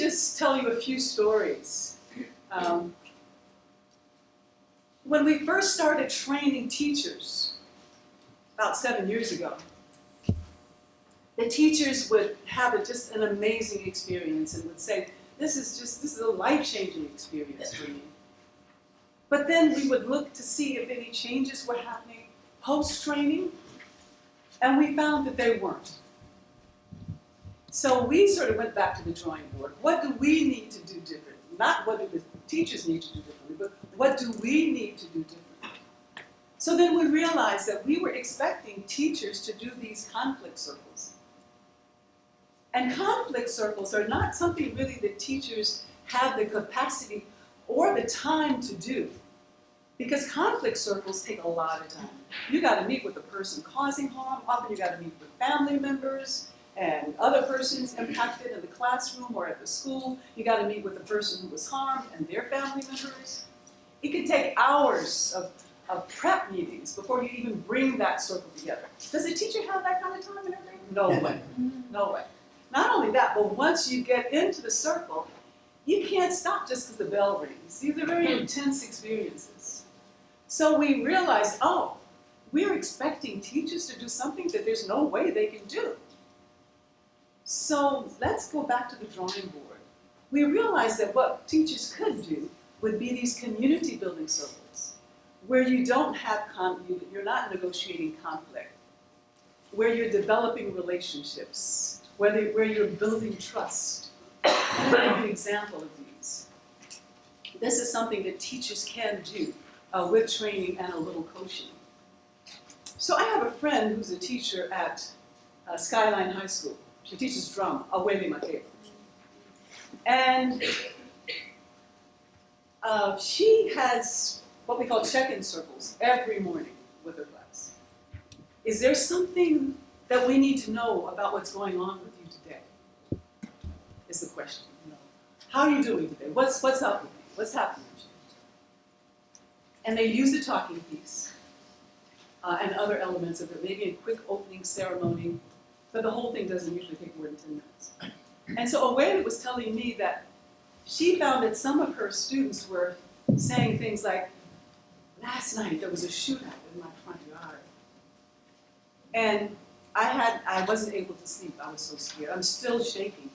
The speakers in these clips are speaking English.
just tell you a few stories. When we first started training teachers, about 7 years ago, the teachers would have just an amazing experience and would say, this is a life-changing experience for me. But then we would look to see if any changes were happening post-training, and we found that they weren't. So we sort of went back to the drawing board. What do we need to do differently? Not what do the teachers need to do differently, but what do we need to do differently? So then we realized that we were expecting teachers to do these conflict circles. And conflict circles are not something really that teachers have the capacity or the time to do. Because conflict circles take a lot of time. You got to meet with the person causing harm. Often you got to meet with family members and other persons impacted in the classroom or at the school. You got to meet with the person who was harmed and their family members. It could take hours of prep meetings before you even bring that circle together. Does a teacher have that kind of time and everything? No way. No way. Not only that, but once you get into the circle, you can't stop just because the bell rings. These are very intense experiences. So we realized, oh, we're expecting teachers to do something that there's no way they can do. So let's go back to the drawing board. We realized that what teachers could do would be these community building circles, where you don't have you're not negotiating conflict, where you're developing relationships, where you're building trust. And I'll give you an example of these. This is something that teachers can do with training and a little coaching. So I have a friend who's a teacher at Skyline High School. She teaches drama, away my table. And she has what we call check-in circles every morning with her class. Is there something that we need to know about what's going on with you today? Is the question. How are you doing today? What's up with you? What's happening with you? And they use the talking piece and other elements of it, maybe a quick opening ceremony, but the whole thing doesn't usually take more than 10 minutes. And so Awele was telling me that she found that some of her students were saying things like, last night there was a shootout in my front yard. And I wasn't able to sleep, I was so scared. I'm still shaking.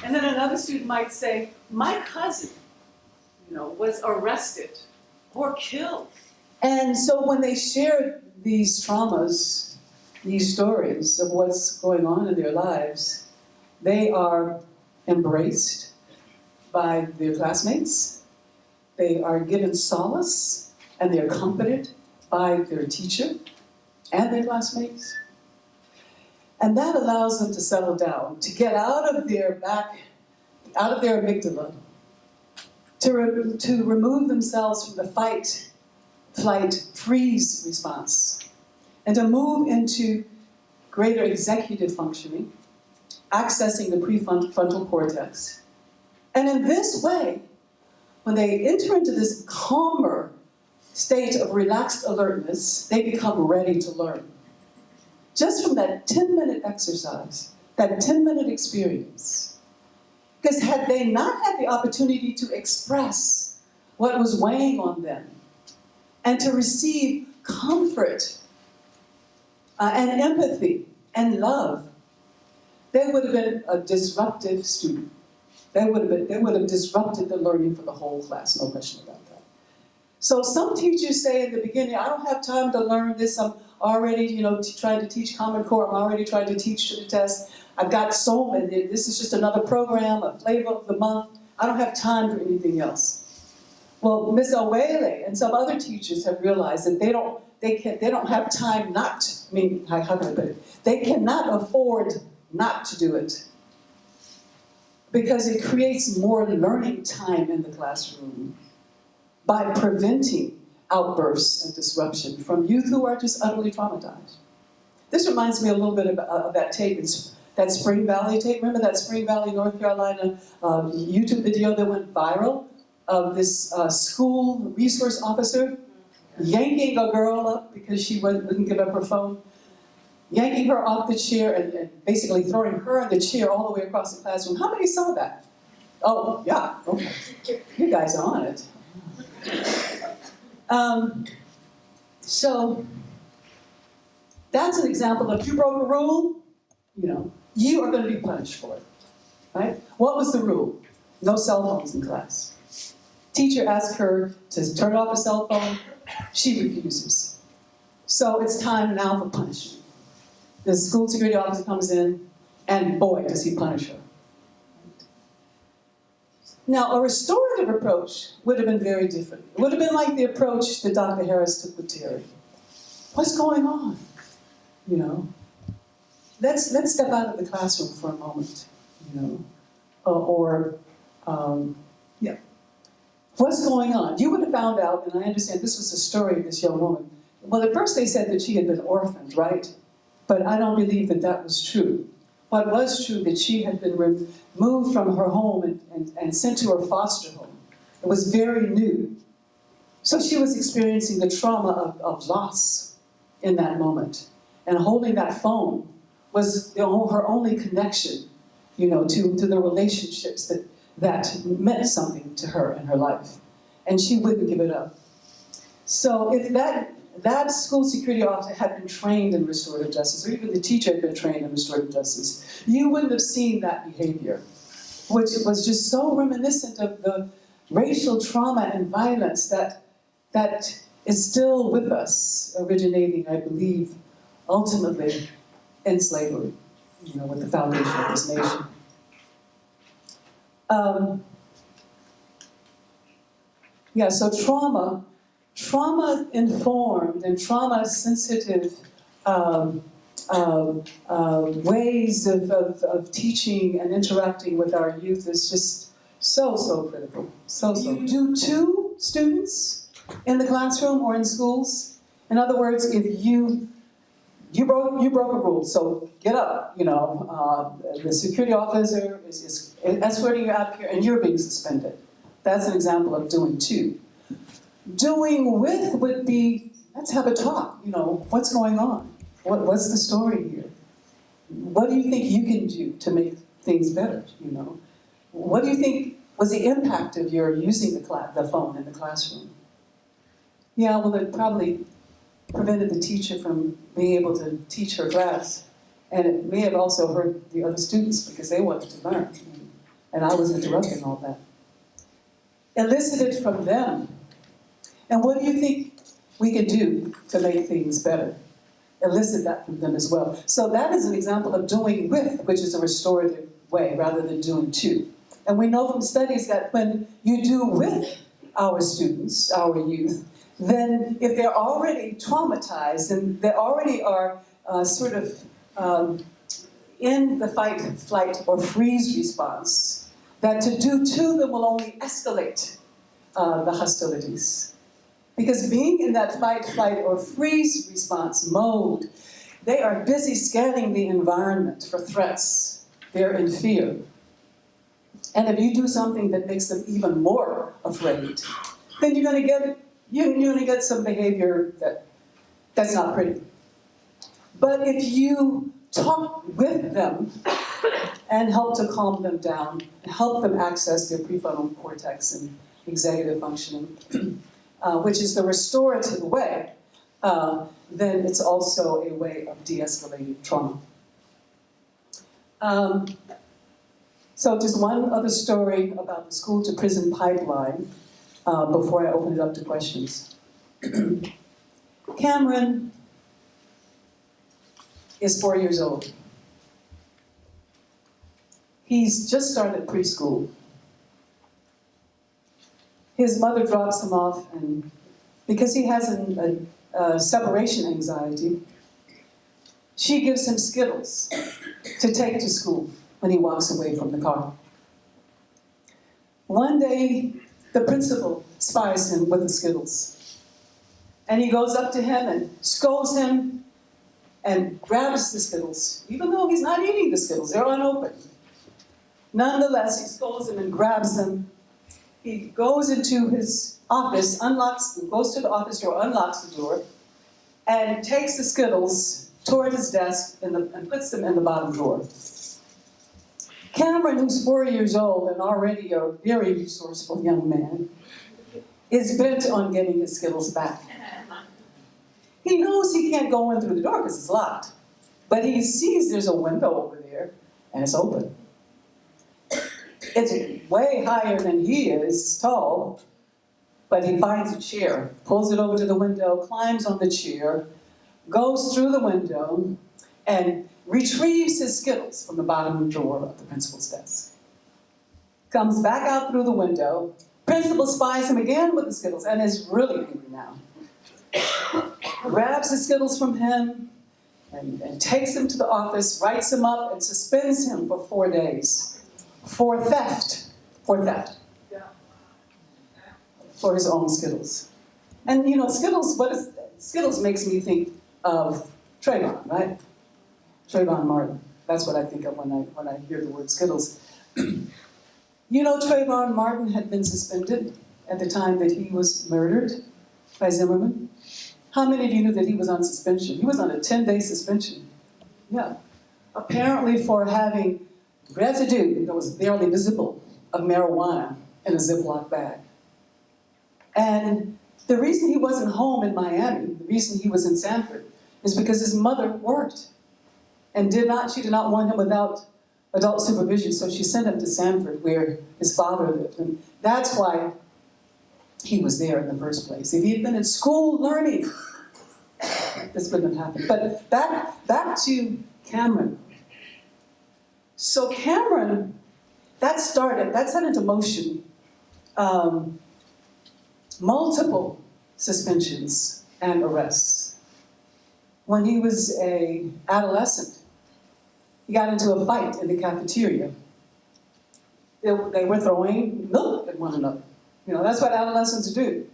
And then another student might say, my cousin, was arrested or killed. And so when they share these traumas, these stories of what's going on in their lives, they are embraced by their classmates. They are given solace and they're comforted by their teacher and their classmates. And that allows them to settle down, to get out of their amygdala, to remove themselves from the fight, flight, freeze response, and to move into greater executive functioning, accessing the prefrontal cortex. And in this way, when they enter into this calmer state of relaxed alertness, they become ready to learn. Just from that 10-minute exercise, that 10-minute experience. Because had they not had the opportunity to express what was weighing on them and to receive comfort and empathy and love, they would have been a disruptive student. They would have disrupted the learning for the whole class, no question about that. So some teachers say in the beginning, I don't have time to learn this. I'm already, trying to teach Common Core. I'm already trying to teach to the test. I've got so many. This is just another program, a flavor of the month. I don't have time for anything else. Well, Ms. Awele and some other teachers have realized that they don't have time not. How can I put it? They cannot afford not to do it, because it creates more learning time in the classroom by preventing outbursts and disruption from youth who are just utterly traumatized. This reminds me a little bit of that tape, that Spring Valley tape. Remember that Spring Valley, North Carolina YouTube video that went viral of this school resource officer yanking a girl up because she wouldn't give up her phone? yanking her off the chair and basically throwing her in the chair all the way across the classroom. How many saw that? Oh, yeah, okay. You guys are on it. So that's an example of, if you broke a rule, you are going to be punished for it, right? What was the rule? No cell phones in class. Teacher asked her to turn off a cell phone. She refuses. So it's time now for punishment. The school security officer comes in, and boy, does he punish her. Now, a restorative approach would have been very different. It would have been like the approach that Dr. Harris took with Terry. What's going on? Let's step out of the classroom for a moment. Yeah. What's going on? You would have found out, and I understand this was the story of this young woman. Well, at first they said that she had been orphaned, right? But I don't believe that that was true. What was true, that she had been removed from her home and sent to her foster home. It was very new. So she was experiencing the trauma of loss in that moment. And holding that phone was her only connection, to the relationships that meant something to her in her life. And she wouldn't give it up. So if that school security officer had been trained in restorative justice, or even the teacher had been trained in restorative justice, you wouldn't have seen that behavior, which was just so reminiscent of the racial trauma and violence that is still with us, originating, I believe, ultimately in slavery, with the foundation of this nation. So trauma-informed and trauma-sensitive ways of teaching and interacting with our youth is just so critical. So. Do two students in the classroom or in schools? In other words, if you broke a rule, so get up. The security officer is escorting you out of here, and you're being suspended. That's an example of doing two. Doing with would be, let's have a talk. What's going on? What's the story here? What do you think you can do to make things better? What do you think was the impact of your using the phone in the classroom? Yeah, well, it probably prevented the teacher from being able to teach her class. And it may have also hurt the other students because they wanted to learn. And I was interrupting all that. Elicited from them. And what do you think we could do to make things better? Elicit that from them as well. So that is an example of doing with, which is a restorative way rather than doing to. And we know from studies that when you do with our students, our youth, then if they're already traumatized and they already are in the fight, flight, or freeze response, that to do to them will only escalate the hostilities. Because being in that fight, flight, or freeze response mode, they are busy scanning the environment for threats. They're in fear. And if you do something that makes them even more afraid, then you're going to get some behavior that's not pretty. But if you talk with them and help to calm them down, and help them access their prefrontal cortex and executive functioning, which is the restorative way, then it's also a way of de-escalating trauma. So just one other story about the school-to-prison pipeline before I open it up to questions. Cameron is 4 years old. He's just started preschool. His mother drops him off, and because he has a separation anxiety, she gives him Skittles to take to school when he walks away from the car. One day, the principal spies him with the Skittles. And he goes up to him and scolds him and grabs the Skittles, even though he's not eating the Skittles, they're unopened. Nonetheless, he scolds him and grabs them. He goes into his office, goes to the office door, unlocks the door, and takes the Skittles toward his desk and puts them in the bottom drawer. Cameron, who's 4 years old and already a very resourceful young man, is bent on getting his Skittles back. He knows he can't go in through the door because it's locked, but he sees there's a window over there and it's open. It's way higher than he is tall, but he finds a chair, pulls it over to the window, climbs on the chair, goes through the window, and retrieves his Skittles from the bottom drawer of the principal's desk. Comes back out through the window. Principal spies him again with the Skittles and is really angry now. Grabs the Skittles from him and takes him to the office, writes him up, and suspends him for 4 days for theft. For theft. For his own Skittles. And you know, Skittles makes me think of Trayvon, right? Trayvon Martin. That's what I think of when I hear the word Skittles. You know, Trayvon Martin had been suspended at the time that he was murdered by Zimmerman. How many of you knew that he was on suspension? He was on a 10-day suspension. Yeah. Apparently for having residue that was barely visible of marijuana in a Ziploc bag. And the reason he wasn't home in Miami, the reason he was in Sanford, is because his mother worked and she did not want him without adult supervision, so she sent him to Sanford where his father lived. And that's why he was there in the first place. If he had been in school learning, this wouldn't have happened. But back to Cameron. So Cameron, that set into motion multiple suspensions and arrests. When he was an adolescent, he got into a fight in the cafeteria. They were throwing milk at one another. You know, that's what adolescents do.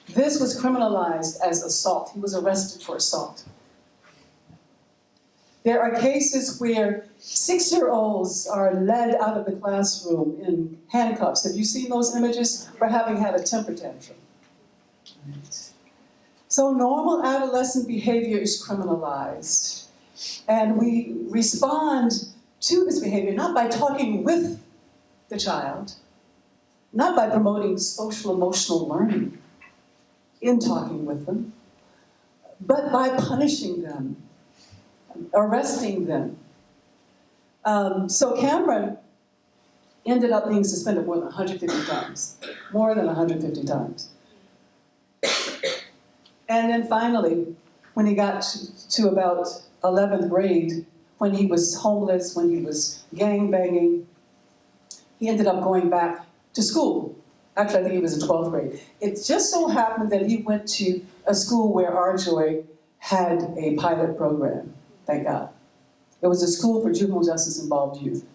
This was criminalized as assault. He was arrested for assault. There are cases where 6-year-olds are led out of the classroom in handcuffs. Have you seen those images? For having had a temper tantrum. Right. So normal adolescent behavior is criminalized. And we respond to this behavior not by talking with the child, not by promoting social emotional learning in talking with them, but by punishing them, arresting them. So Cameron ended up being suspended more than 150 times. More than 150 times. And then finally, when he got to about 11th grade, when he was homeless, when he was gangbanging, he ended up going back to school. Actually, I think he was in 12th grade. It just so happened that he went to a school where RJOY had a pilot program, thank God. It was a school for juvenile justice involved youth.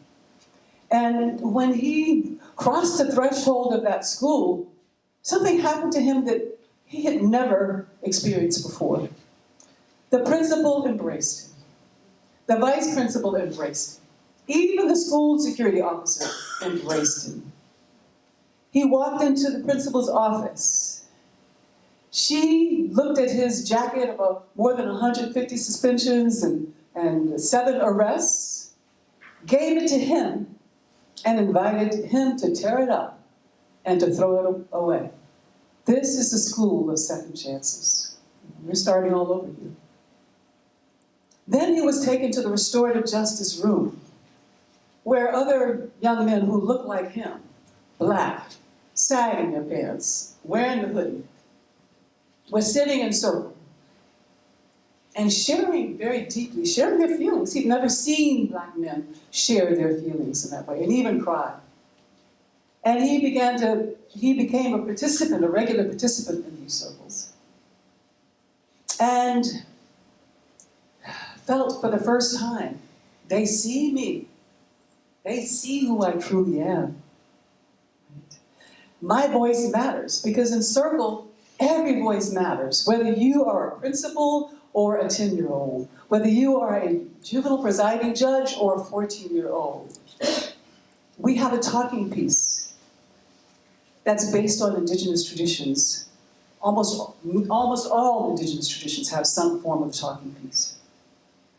And when he crossed the threshold of that school, something happened to him that he had never experienced before. The principal embraced him. The vice principal embraced him. Even the school security officer embraced him. He walked into the principal's office. She looked at his jacket of more than 150 suspensions and 7 arrests, gave it to him, and invited him to tear it up and to throw it away. This is the school of second chances. We're starting all over here. Then he was taken to the restorative justice room, where other young men who looked like him, black, sagging their pants, wearing the hoodie, were sitting in circle and sharing very deeply, sharing their feelings. He'd never seen black men share their feelings in that way, and even cry. And he became a participant, a regular participant in these circles. And felt for the first time, they see me. They see who I truly am. My voice matters, because in circle, every voice matters. Whether you are a principal or a 10-year-old, whether you are a juvenile presiding judge or a 14-year-old, we have a talking piece that's based on indigenous traditions. Almost all indigenous traditions have some form of talking piece.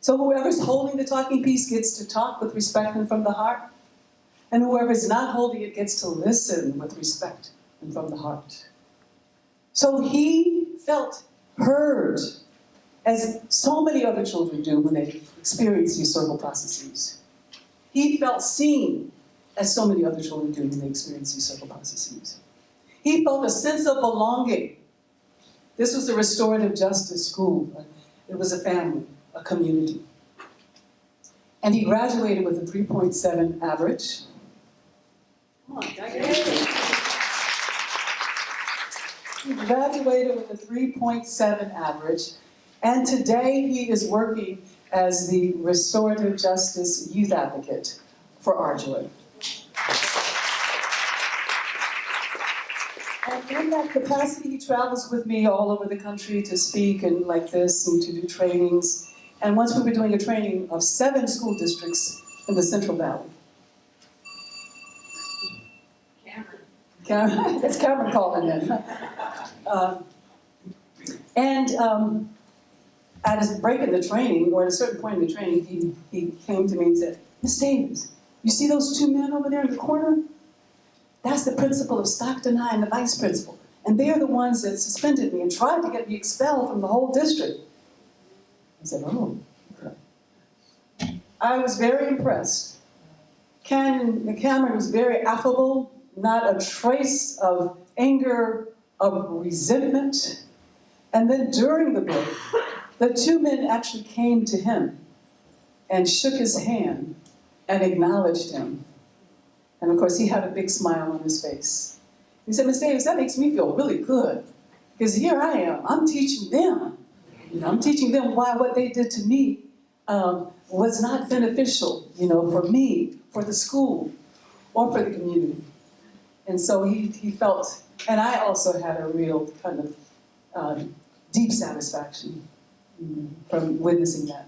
So whoever's holding the talking piece gets to talk with respect and from the heart, and whoever's not holding it gets to listen with respect and from the heart. So he felt heard, as so many other children do when they experience these circle processes. He felt seen, as so many other children do when they experience these circle processes. He felt a sense of belonging. This was a restorative justice school. It was a family, a community. And he graduated with a 3.7 average. Come on, he graduated with a 3.7 average, and today he is working as the Restorative Justice Youth Advocate for RJOY. And in that capacity, he travels with me all over the country to speak and like this and to do trainings. And once we were doing a training of 7 school districts in the Central Valley. Cameron. It's Cameron calling in. At a break in the training, or at a certain point in the training, he came to me and said, "Miss Davis, you see those 2 men over there in the corner? That's the principal of Stockton High and the vice principal. And they're the ones that suspended me and tried to get me expelled from the whole district." I said, "Oh, okay." I was very impressed. Cameron was very affable, not a trace of anger, of resentment. And then during the break, the 2 men actually came to him and shook his hand and acknowledged him. And of course, he had a big smile on his face. He said, "Miss Davis, that makes me feel really good. Because here I am, I'm teaching them. I'm teaching them why what they did to me was not beneficial, for me, for the school, or for the community." And so he felt, and I also had a real kind of deep satisfaction from witnessing that.